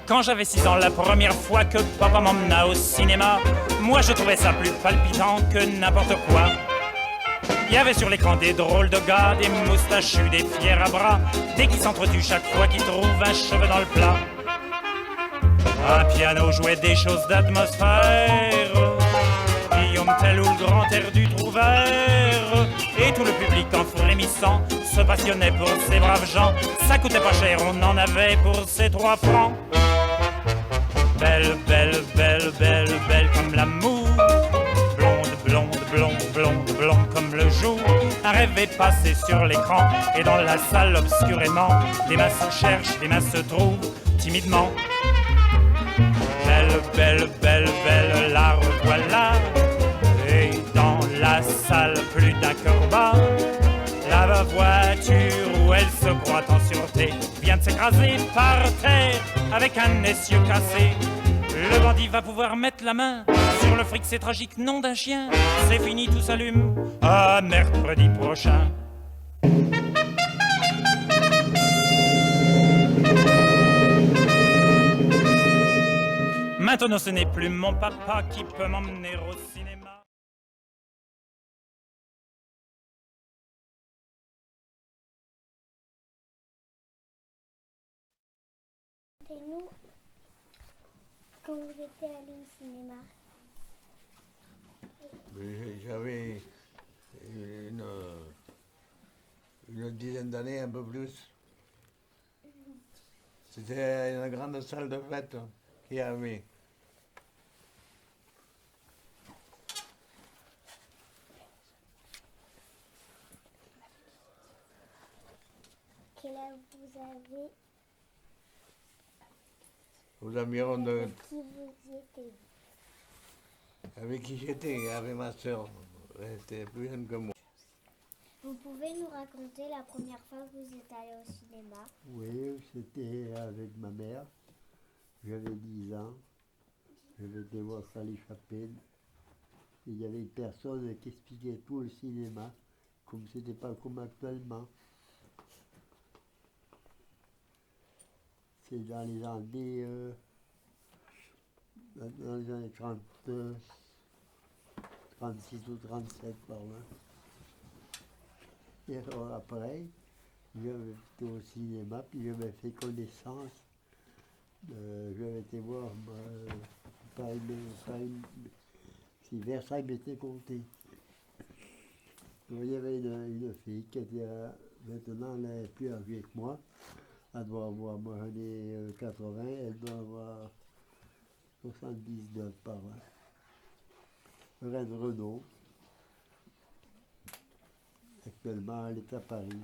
Quand j'avais 6 ans, la première fois que papa m'emmena au cinéma, moi je trouvais ça plus palpitant que n'importe quoi. Il y avait sur l'écran des drôles de gars, des moustachus, des fiers à bras, des qui s'entretuent chaque fois qu'ils trouvent un cheveu dans le plat. Un piano jouait des choses d'atmosphère, Guillaume Tell ou le grand air du Trouvert, et tout le public en frémissant se passionnait pour ces braves gens. Ça coûtait pas cher, on en avait pour ces 3 francs. Belle, belle, belle, belle, belle comme l'amour, blonde, blonde, blonde, blonde, blonde comme le jour. Un rêve est passé sur l'écran, et dans la salle obscurément, des mains se cherchent, des mains se trouvent timidement. Belle, belle, belle, belle, la revoilà. Et dans la salle, plus d'un cœur bat. La voiture où elle se croit en sûreté vient de s'écraser par terre avec un essieu cassé. Le bandit va pouvoir mettre la main sur le fric, c'est tragique, nom d'un chien. C'est fini, tout s'allume à mercredi prochain. Maintenant ce n'est plus mon papa qui peut m'emmener au cinéma. Et nous, quand vous étiez allé au cinéma? J'avais une dizaine d'années, un peu plus. C'était une grande salle de fête qu'il y avait. Quel âge vous avez? Aux environs de... Avec qui vous y étiez? Avec qui j'étais, avec ma soeur. Elle était plus jeune que moi. Vous pouvez nous raconter la première fois que vous êtes allé au cinéma? Oui, c'était avec ma mère. J'avais 10 ans. J'avais été voir Sally Chaplin. Il y avait une personne qui expliquait tout le cinéma, comme c'était pas comme actuellement. C'est dans les années 30, 36 ou 37 par là. Et alors après, j'avais été au cinéma, puis j'avais fait connaissance. J'avais été voir si Versailles m'était compté. Il y avait une fille qui était maintenant, elle est plus âgée que moi. Elle doit avoir, moi j'en ai 80, elle doit avoir 79 par là. Reine Renaud. Actuellement, elle est à Paris.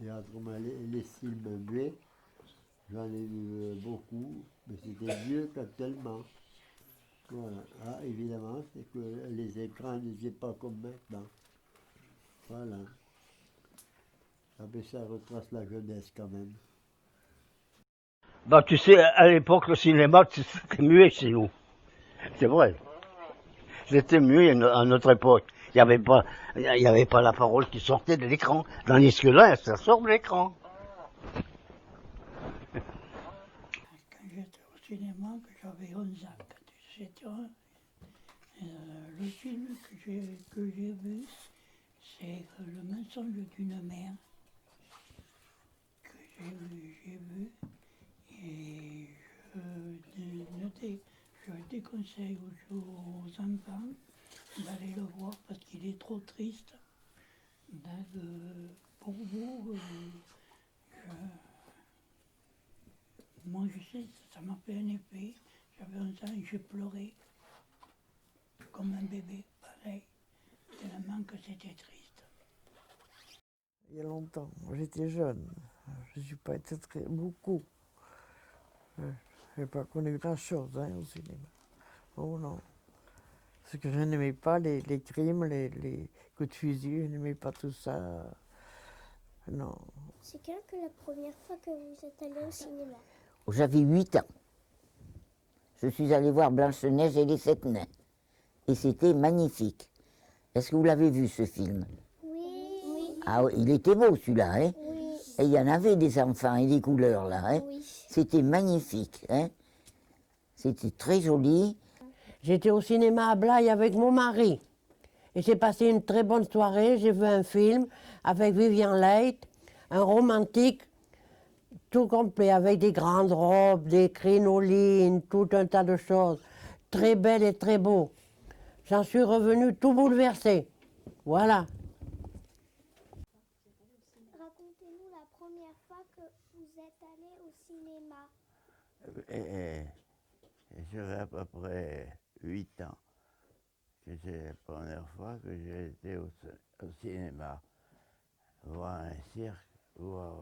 Et autrement, les films muets, j'en ai vu beaucoup, mais c'était mieux qu'actuellement. Voilà. Ah, évidemment, c'est que les écrans n'étaient pas comme maintenant. Voilà. Ah, mais ça retrace la jeunesse quand même. Bah, tu sais, à l'époque, le cinéma, c'était muet chez nous. C'est vrai. C'était muet à notre époque. Il n'y avait pas la parole qui sortait de l'écran. Tandis que là, ça sort de l'écran. Quand j'étais au cinéma, que j'avais 11 ans, le film que j'ai vu, c'est Le mensonge d'une mère, que j'ai vu, et je déconseille aux enfants d'aller le voir parce qu'il est trop triste. Donc, pour vous, moi je sais, ça m'a fait un effet. J'avais 11 ans et j'ai pleuré comme un bébé, pareil, tellement que c'était triste. Il y a longtemps, j'étais jeune, je ne suis pas été très beaucoup. Je n'ai pas connu grand-chose au cinéma. Oh non. Parce que je n'aimais pas les crimes, les coups de fusil, je n'aimais pas tout ça. Non. C'est quand que la première fois que vous êtes allé au cinéma? J'avais 8 ans. Je suis allée voir Blanche-Neige et les 7 nains. Et c'était magnifique. Est-ce que vous l'avez vu, ce film? Oui. Ah, il était beau, celui-là, hein? Oui. Et il y en avait des enfants et des couleurs là. Hein. Oui. C'était magnifique. Hein. C'était très joli. J'étais au cinéma à Blaye avec mon mari. Et j'ai passé une très bonne soirée. J'ai vu un film avec Vivian Leigh, un romantique tout complet, avec des grandes robes, des crinolines, tout un tas de choses. Très belle et très beau. J'en suis revenue tout bouleversée. Voilà. Racontez-nous la première fois que vous êtes allé au cinéma. J'avais à peu près 8 ans. C'était la première fois que j'ai été au cinéma, voir un cirque, voir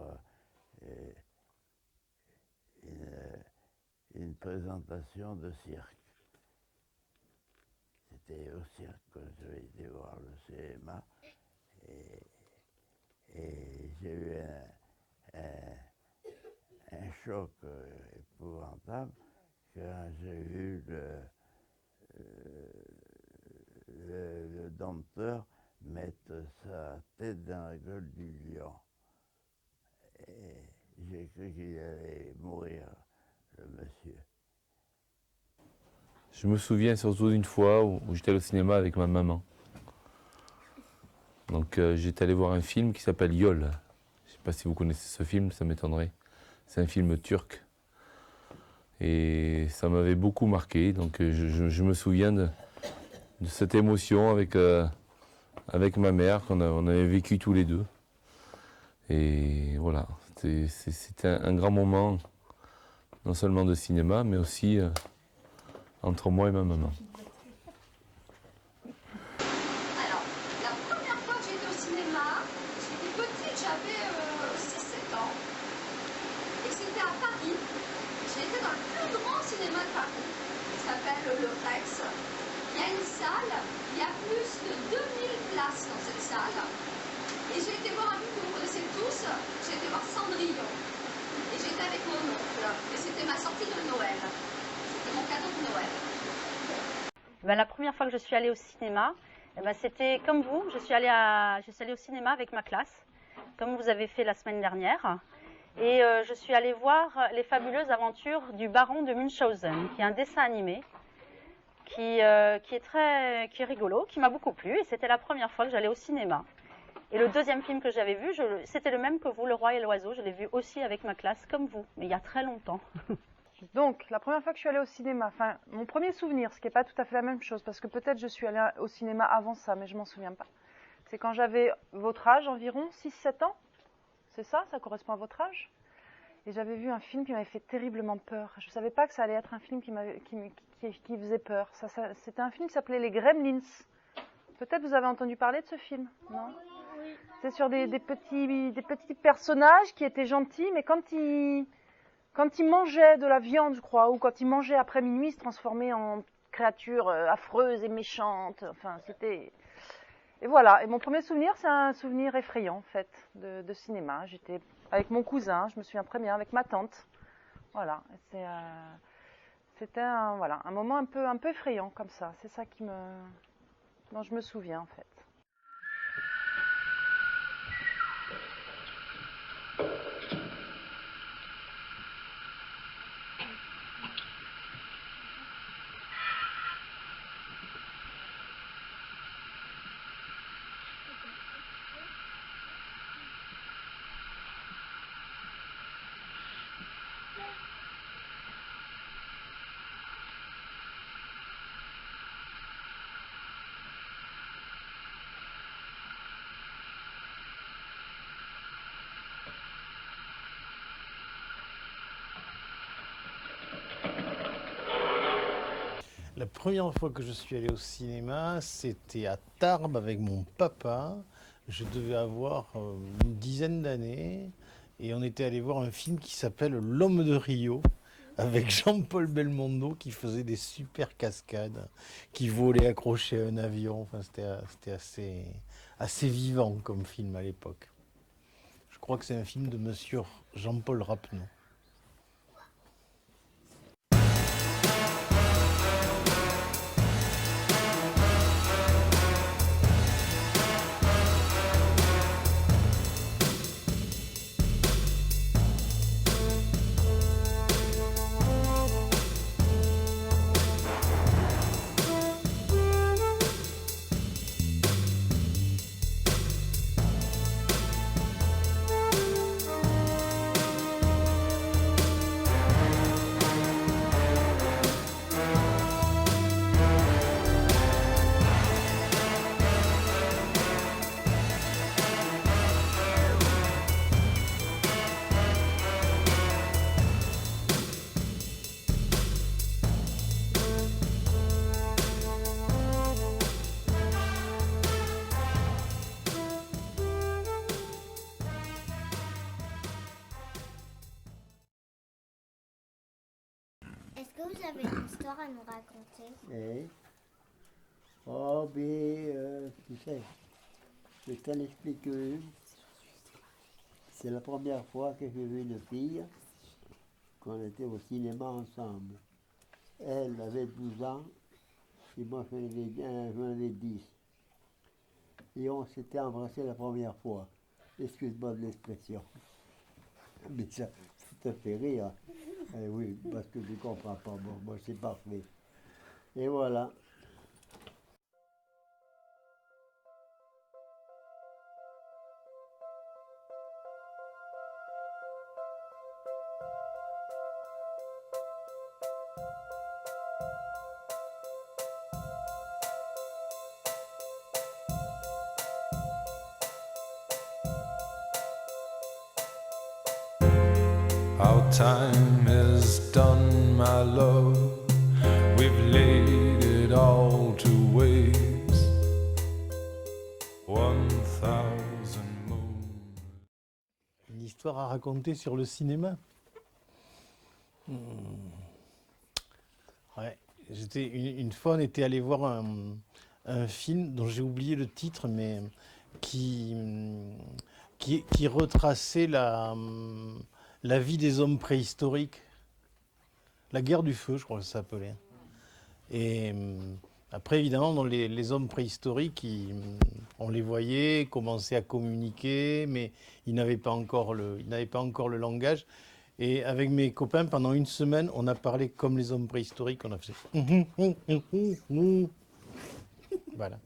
une présentation de cirque. C'était au cirque que j'avais été voir le cinéma et j'ai eu un choc épouvantable quand j'ai vu le dompteur mettre sa tête dans la gueule du lion. Et j'ai cru qu'il allait mourir, le monsieur. Je me souviens surtout d'une fois où j'étais au cinéma avec ma maman. Donc j'étais allé voir un film qui s'appelle Yol. Je ne sais pas si vous connaissez ce film, ça m'étonnerait. C'est un film turc. Et ça m'avait beaucoup marqué. Donc je me souviens de cette émotion avec ma mère qu'on avait vécu tous les deux. Et voilà, c'était un grand moment, non seulement de cinéma, mais aussi entre moi et ma maman. Alors, la première fois que j'ai été au cinéma, j'étais petite, j'avais 6-7 ans. Et c'était à Paris. J'ai été dans le plus grand cinéma de Paris, qui s'appelle le Rex. Il y a une salle, il y a plus de 2000 places dans cette salle. Et j'ai été voir un film que vous connaissez tous, j'ai été voir Cendrillon. Et j'étais avec mon oncle. Et c'était ma sortie de Noël. C'était mon cadeau de Noël. La première fois que je suis allée au cinéma, c'était comme vous. Je suis allée au cinéma avec ma classe, comme vous avez fait la semaine dernière. Et je suis allée voir Les fabuleuses aventures du baron de Munchausen, qui est un dessin animé, qui est rigolo, qui m'a beaucoup plu. Et c'était la première fois que j'allais au cinéma. Et le deuxième film que j'avais vu, c'était le même que vous, Le Roi et l'Oiseau. Je l'ai vu aussi avec ma classe, comme vous, mais il y a très longtemps. Donc, la première fois que je suis allée au cinéma, enfin, mon premier souvenir, ce qui n'est pas tout à fait la même chose, parce que peut-être je suis allée au cinéma avant ça, mais je ne m'en souviens pas. C'est quand j'avais votre âge environ, 6-7 ans. C'est ça? Ça correspond à votre âge? Et j'avais vu un film qui m'avait fait terriblement peur. Je ne savais pas que ça allait être un film qui faisait peur. C'était un film qui s'appelait Les Gremlins. Peut-être vous avez entendu parler de ce film, non? C'est sur des petits personnages qui étaient gentils, mais quand ils mangeaient de la viande, je crois, ou quand ils mangeaient après minuit, ils se transformaient en créatures affreuses et méchantes. Enfin, c'était... Et voilà. Et mon premier souvenir, c'est un souvenir effrayant, en fait, de cinéma. J'étais avec mon cousin, je me souviens très bien, avec ma tante. Voilà. C'était un moment un peu effrayant, comme ça. C'est ça dont je me souviens, en fait. La première fois que je suis allé au cinéma, c'était à Tarbes avec mon papa. Je devais avoir une dizaine d'années et on était allé voir un film qui s'appelle L'Homme de Rio avec Jean-Paul Belmondo qui faisait des super cascades, qui volait accroché à un avion. Enfin, c'était assez vivant comme film à l'époque. Je crois que c'est un film de monsieur Jean-Paul Rapneau. que vous avez une histoire à nous raconter? Oh, mais tu sais, je t'en explique une. C'est la première fois que j'ai vu une fille, qu'on était au cinéma ensemble. Elle avait 12 ans, et moi j'en avais 10. Et on s'était embrassé la première fois. Excuse-moi de l'expression. Mais ça te fait rire. Eh oui, parce que je ne comprends pas. Bon, moi c'est parfait. Et voilà. Our time is done, my love. We've laid it all to waste. 1,000 moons. Une histoire à raconter sur le cinéma. Ouais, une fois, on était allé voir un film dont j'ai oublié le titre, mais qui retraçait la vie des hommes préhistoriques. La guerre du feu, je crois que ça s'appelait. Et après, évidemment, dans les hommes préhistoriques, on les voyait commencer à communiquer, mais ils n'avaient pas encore le langage. Et avec mes copains, pendant une semaine, on a parlé comme les hommes préhistoriques. On a fait... Voilà.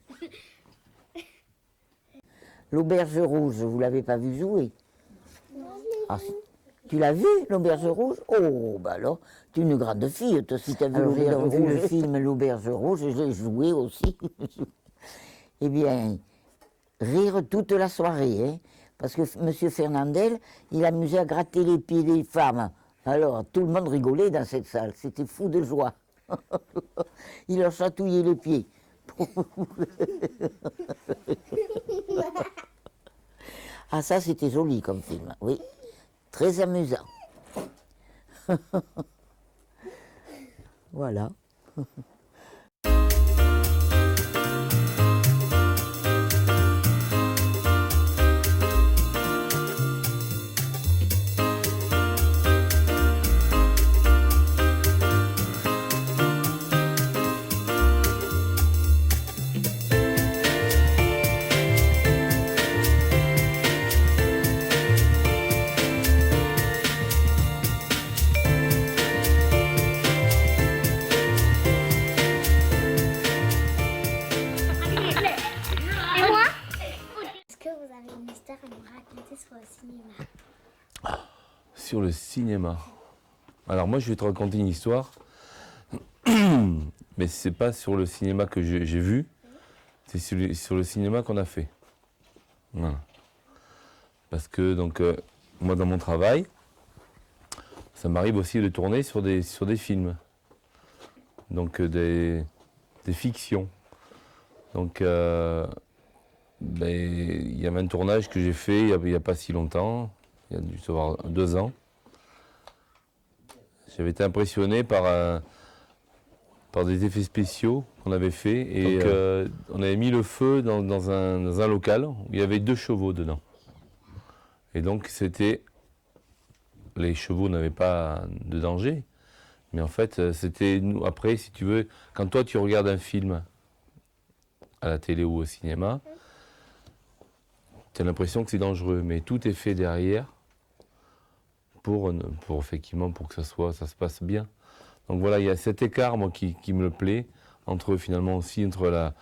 L'auberge rouge, vous ne l'avez pas vu jouer? Ah, tu l'as vu, l'auberge rouge? Oh, bah alors, tu es une grande fille, toi, si tu as vu l'auberge rouge. Le film L'auberge rouge, j'ai joué aussi. Eh bien, rire toute la soirée, hein, parce que M. Fernandel, il amusait à gratter les pieds des femmes. Alors, tout le monde rigolait dans cette salle, c'était fou de joie. Il leur chatouillait les pieds. Ah, ça, c'était joli comme film, oui. Très amusant. Voilà. Sur le cinéma. Alors moi je vais te raconter une histoire, mais c'est pas sur le cinéma que j'ai vu, c'est sur le cinéma qu'on a fait. Voilà. Parce que donc moi dans mon travail, ça m'arrive aussi de tourner sur des films, donc des fictions. Donc il y avait un tournage que j'ai fait il n'y a pas si longtemps, il y a dû y avoir 2 ans. J'avais été impressionné par des effets spéciaux qu'on avait fait et on avait mis le feu dans un local où il y avait 2 chevaux dedans. Et donc les chevaux n'avaient pas de danger, mais en fait c'était nous. Après, si tu veux, quand toi tu regardes un film à la télé ou au cinéma, tu as l'impression que c'est dangereux, mais tout est fait derrière pour effectivement pour que ça se passe bien. Donc voilà, il y a cet écart moi qui me plaît entre finalement aussi entre la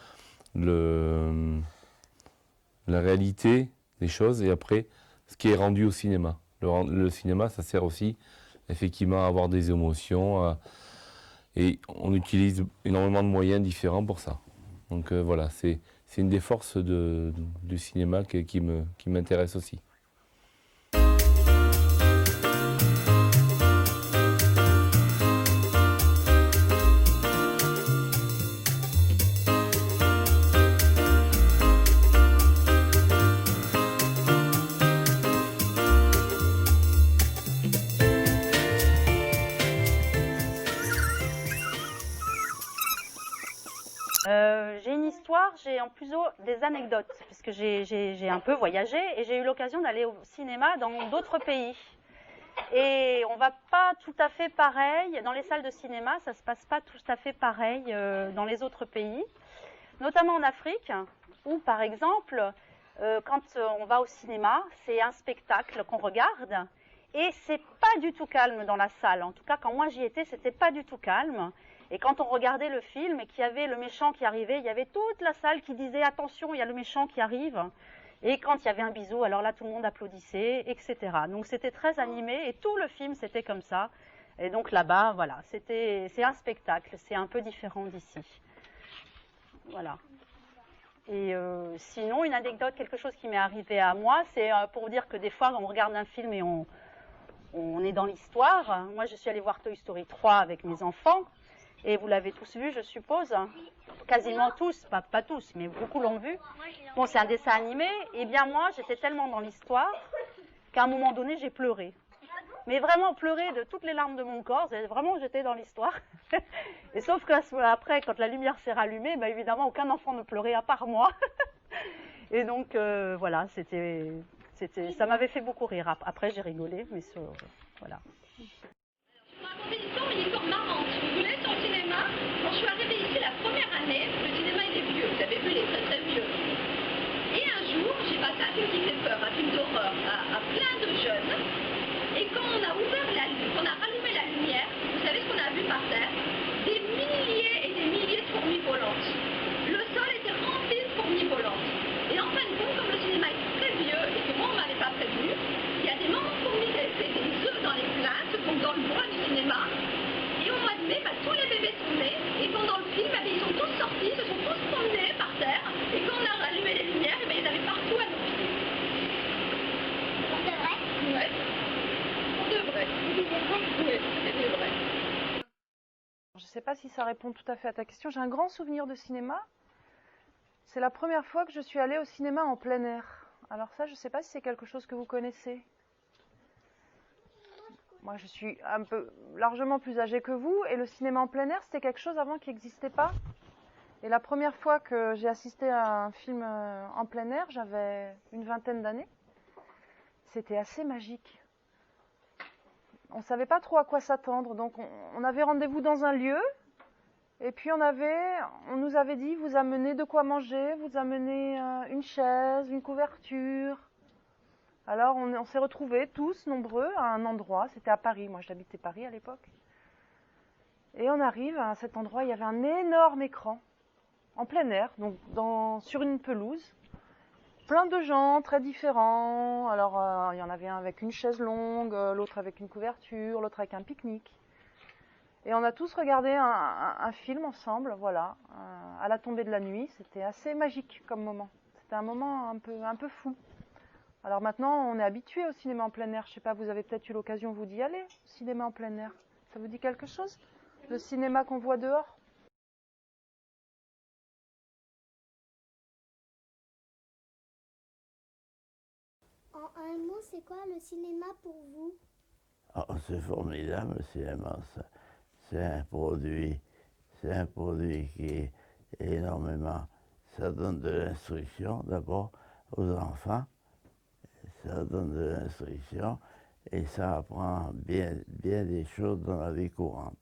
réalité des choses et après ce qui est rendu au cinéma. Le cinéma, ça sert aussi effectivement à avoir des émotions et on utilise énormément de moyens différents pour ça. Donc voilà, c'est une des forces du cinéma qui m'intéresse aussi. en plus des anecdotes, puisque j'ai un peu voyagé et j'ai eu l'occasion d'aller au cinéma dans d'autres pays. Et on va pas tout à fait pareil, dans les salles de cinéma, ça se passe pas tout à fait pareil dans les autres pays, notamment en Afrique, où par exemple, quand on va au cinéma, c'est un spectacle qu'on regarde, et c'est pas du tout calme dans la salle. En tout cas, quand moi j'y étais, c'était pas du tout calme. Et quand on regardait le film et qu'il y avait le méchant qui arrivait, il y avait toute la salle qui disait « Attention, il y a le méchant qui arrive ». Et quand il y avait un bisou, alors là, tout le monde applaudissait, etc. Donc c'était très animé et tout le film, c'était comme ça. Et donc là-bas, voilà, c'est un spectacle, c'est un peu différent d'ici. Voilà. Et sinon, une anecdote, quelque chose qui m'est arrivé à moi, c'est pour dire que des fois, on regarde un film et on est dans l'histoire. Moi, je suis allée voir Toy Story 3 avec mes enfants. Et vous l'avez tous vu, je suppose. Quasiment tous, pas tous, mais beaucoup l'ont vu. Bon, c'est un dessin animé. Et bien moi, j'étais tellement dans l'histoire qu'à un moment donné, j'ai pleuré. Mais vraiment pleuré de toutes les larmes de mon corps. Vraiment, j'étais dans l'histoire. Et sauf qu'après, quand la lumière s'est rallumée, bah, évidemment, aucun enfant ne pleurait à part moi. Et donc, voilà, ça m'avait fait beaucoup rire. Après, j'ai rigolé, mais voilà. Une histoire, mais une histoire marrante. Vous voulez, sur le cinéma, quand je suis arrivée ici la première année, le cinéma il est vieux, vous avez vu, il est très très vieux. Et un jour, j'ai passé un film qui fait peur, un film d'horreur, à plein de jeunes. Et quand on a ouvert qu'on a rallumé la lumière, vous savez ce qu'on a vu par terre? Des milliers et des milliers de fourmis volantes. Le sol était rempli de fourmis volantes. Et en fin de compte, comme le cinéma est très vieux et que moi on ne m'avait pas prévenu, il y a des mamans fourmis qui avaient fait des œufs dans les plaintes, donc dans le bois du cinéma. Et au mois de mai, tous les bébés sont nés. Et pendant le film, ils sont tous sortis, se sont tous promenés par terre. Et quand on a allumé les lumières, ils avaient partout à nos pieds. Pour de vrai? Ouais. Pour de vrai. C'était vrai? Oui, c'était vrai. Je ne sais pas si ça répond tout à fait à ta question. J'ai un grand souvenir de cinéma. C'est la première fois que je suis allée au cinéma en plein air. Alors ça, je ne sais pas si c'est quelque chose que vous connaissez. Moi, je suis un peu largement plus âgée que vous, et le cinéma en plein air, c'était quelque chose avant qui n'existait pas. Et la première fois que j'ai assisté à un film en plein air, j'avais une vingtaine d'années. C'était assez magique. On ne savait pas trop à quoi s'attendre, donc on avait rendez-vous dans un lieu, et puis on nous avait dit, vous amenez de quoi manger, vous amenez une chaise, une couverture. Alors on s'est retrouvés tous nombreux à un endroit, c'était à Paris, moi j'habitais Paris à l'époque. Et on arrive à cet endroit, il y avait un énorme écran, en plein air, donc sur une pelouse. Plein de gens très différents, alors il y en avait un avec une chaise longue, l'autre avec une couverture, l'autre avec un pique-nique. Et on a tous regardé un film ensemble, voilà, à la tombée de la nuit, c'était assez magique comme moment. C'était un moment un peu fou. Alors maintenant, on est habitué au cinéma en plein air. Je sais pas, vous avez peut-être eu l'occasion, vous, d'y aller, au cinéma en plein air. Ça vous dit quelque chose? Le cinéma qu'on voit dehors? En un mot, c'est quoi le cinéma pour vous? Oh, c'est formidable, le cinéma. C'est un produit qui est énormément... Ça donne de l'instruction, d'abord, aux enfants. Ça donne de l'instruction et ça apprend bien des choses dans la vie courante.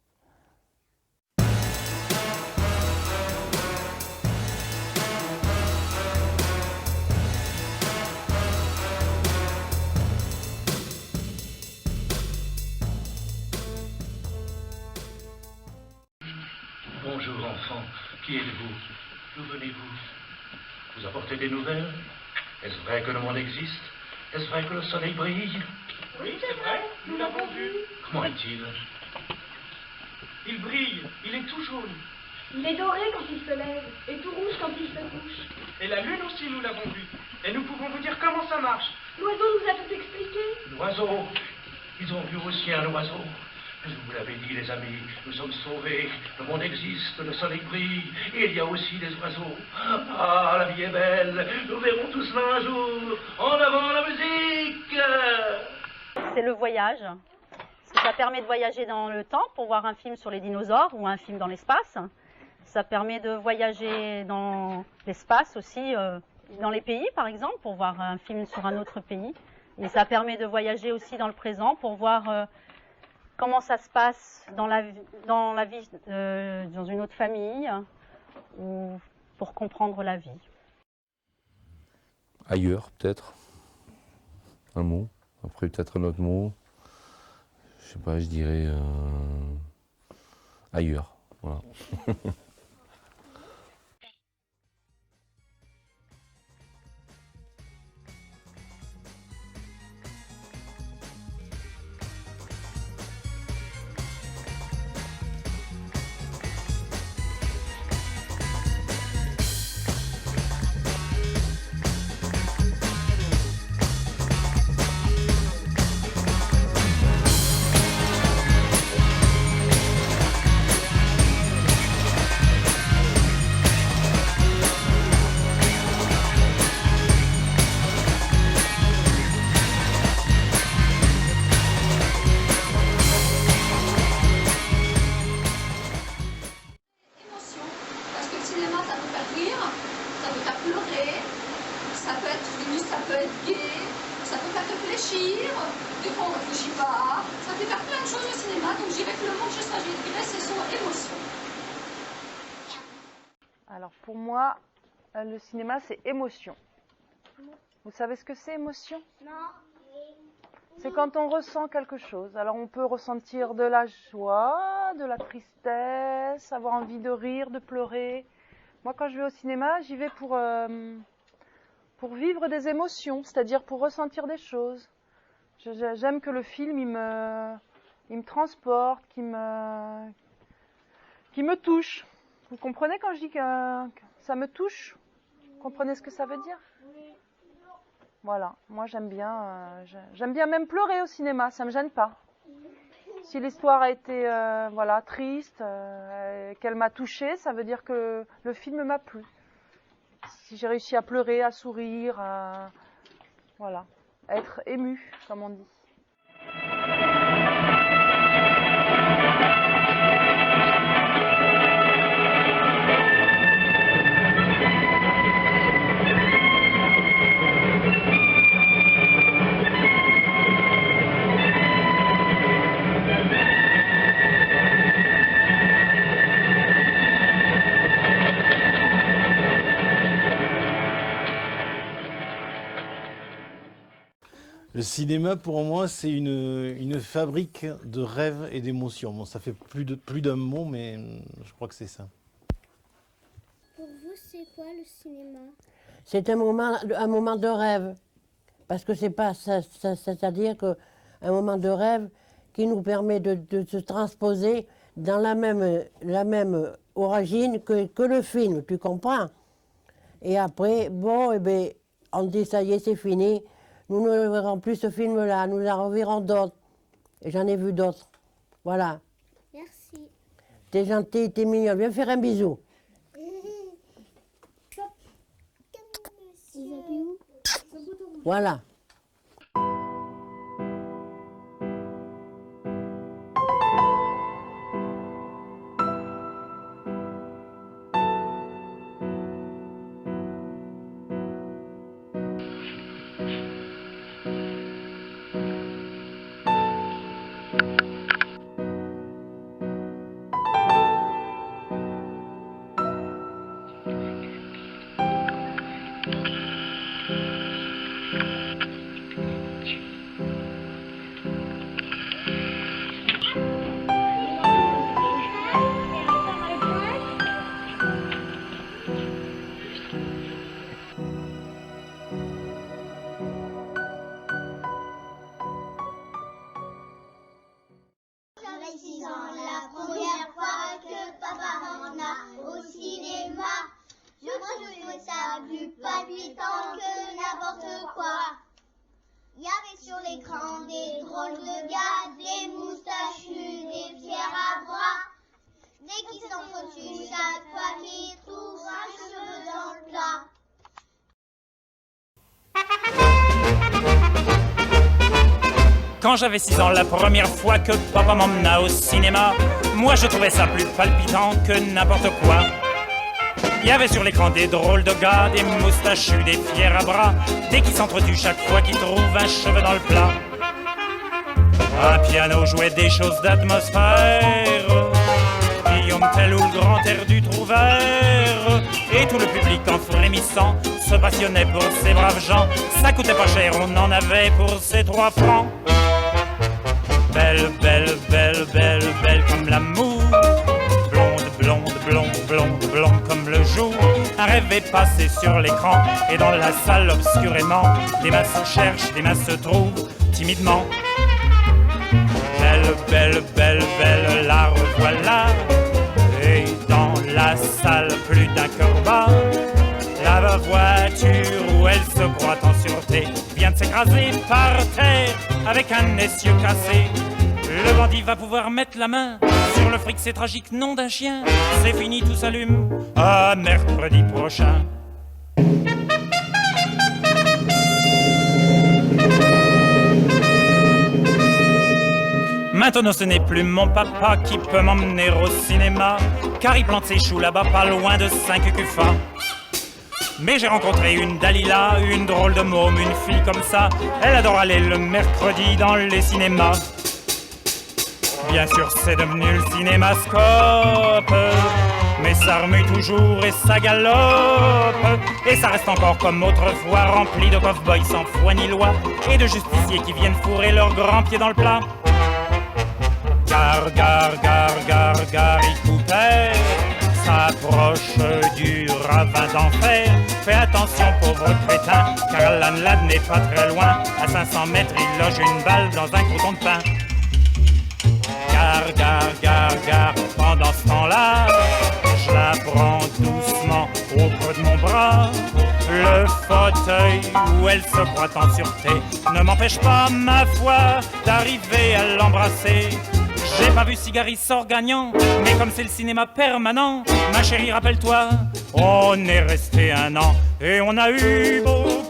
Bonjour enfants, qui êtes-vous? D'où venez-vous? Vous apportez des nouvelles? Est-ce vrai que le monde existe? Est-ce vrai que le soleil brille? Oui, c'est vrai, nous l'avons vu. Comment est-il? Il brille, il est tout jaune. Il est doré quand il se lève et tout rouge quand il se couche. Et la lune aussi, nous l'avons vu. Et nous pouvons vous dire comment ça marche. L'oiseau nous a tout expliqué. L'oiseau? Ils ont vu aussi un oiseau. Je vous l'avais dit, les amis, nous sommes sauvés. Le monde existe, le soleil brille. Et il y a aussi des oiseaux. Ah, la vie est belle. Nous verrons tout cela un jour. En avant la musique! C'est le voyage. Parce que ça permet de voyager dans le temps pour voir un film sur les dinosaures ou un film dans l'espace. Ça permet de voyager dans l'espace aussi, dans les pays par exemple, pour voir un film sur un autre pays. Et ça permet de voyager aussi dans le présent pour voir comment ça se passe dans la vie dans une autre famille, ou pour comprendre la vie. Ailleurs, peut-être. Un mot. Après, peut-être un autre mot. Je sais pas, je dirais ailleurs. Voilà. Alors pour moi, le cinéma c'est émotion. Vous savez ce que c'est émotion? Non. C'est quand on ressent quelque chose. Alors on peut ressentir de la joie, de la tristesse, avoir envie de rire, de pleurer. Moi quand je vais au cinéma, j'y vais pour vivre des émotions, c'est-à-dire pour ressentir des choses. J'aime que le film il me transporte, qu'il me touche. Vous comprenez quand je dis que ça me touche? Vous comprenez ce que ça veut dire? Voilà, moi j'aime bien même pleurer au cinéma, ça me gêne pas. Si l'histoire a été voilà, triste, qu'elle m'a touchée, ça veut dire que le film m'a plu. Si j'ai réussi à pleurer, à sourire, à être ému, comme on dit. Le cinéma, pour moi, c'est une fabrique de rêves et d'émotions. Bon, ça fait plus d'un mot, mais je crois que c'est ça. Pour vous, c'est quoi le cinéma? C'est un moment de rêve. Parce que c'est pas ça, c'est-à-dire qu'un moment de rêve qui nous permet de se transposer dans la même origine que le film, tu comprends? Et après, bon, eh ben, on dit ça y est, c'est fini. Nous ne verrons plus ce film-là, nous en reverrons d'autres. Et j'en ai vu d'autres. Voilà. Merci. T'es gentil, t'es mignon. Viens faire un bisou. Voilà. J'avais 6 ans, la première fois que papa m'emmena au cinéma. Je trouvais ça plus palpitant que n'importe quoi. Il y avait sur l'écran des drôles de gars, des moustachus, des fiers à bras. Dès qu'ils s'entretuent, chaque fois qu'ils trouvent un cheveu dans le plat. Quand j'avais 6 ans, la première fois que papa m'emmena au cinéma, moi je trouvais ça plus palpitant que n'importe quoi. Il y avait sur l'écran des drôles de gars, des moustachus, des fiers à bras, des qui s'entretuent chaque fois qu'ils trouvent un cheveu dans le plat. Un piano jouait des choses d'atmosphère, Guillaume Tell ou le grand air du Trouvert, et tout le public en frémissant se passionnait pour ces braves gens. Ça coûtait pas cher, on en avait pour ces 3 francs. Belle, belle, belle, belle, belle comme l'amour, blonde, blonde, blonde, blonde, blonde comme le jour. Un rêve est passé sur l'écran, et dans la salle obscurément, des mains se cherchent, des mains se trouvent timidement. Belle, belle, belle, belle, la revoilà. Et dans la salle, plus d'un cœur bat. La voiture où elle se croit en sûreté vient de s'écraser par terre avec un essieu cassé. Le bandit va pouvoir mettre la main sur le fric, c'est tragique, nom d'un chien. C'est fini, tout s'allume, à mercredi prochain. Maintenant ce n'est plus mon papa qui peut m'emmener au cinéma, car il plante ses choux là-bas pas loin de 5 CUFA. Mais j'ai rencontré une Dalila, une drôle de môme, une fille comme ça. Elle adore aller le mercredi dans les cinémas. Bien sûr c'est devenu le cinémascope, mais ça remue toujours et ça galope. Et ça reste encore comme autrefois, rempli de cow-boys sans foi ni loi, et de justiciers qui viennent fourrer leurs grands pieds dans le plat. Gare, gare, gare, gare, Gary Cooper s'approche du ravin d'enfer. Fais attention pauvre crétin, car Alan Ladd n'est pas très loin. À 500 mètres il loge une balle dans un croûton de pain. Gare, gare, gare, gare, pendant ce temps-là, je la prends doucement au creux de mon bras. Le fauteuil où elle se croit en sûreté ne m'empêche pas, ma foi, d'arriver à l'embrasser. J'ai pas vu Cigari sort gagnant, mais comme c'est le cinéma permanent, ma chérie, rappelle-toi, on est resté 1 an et on a eu beaucoup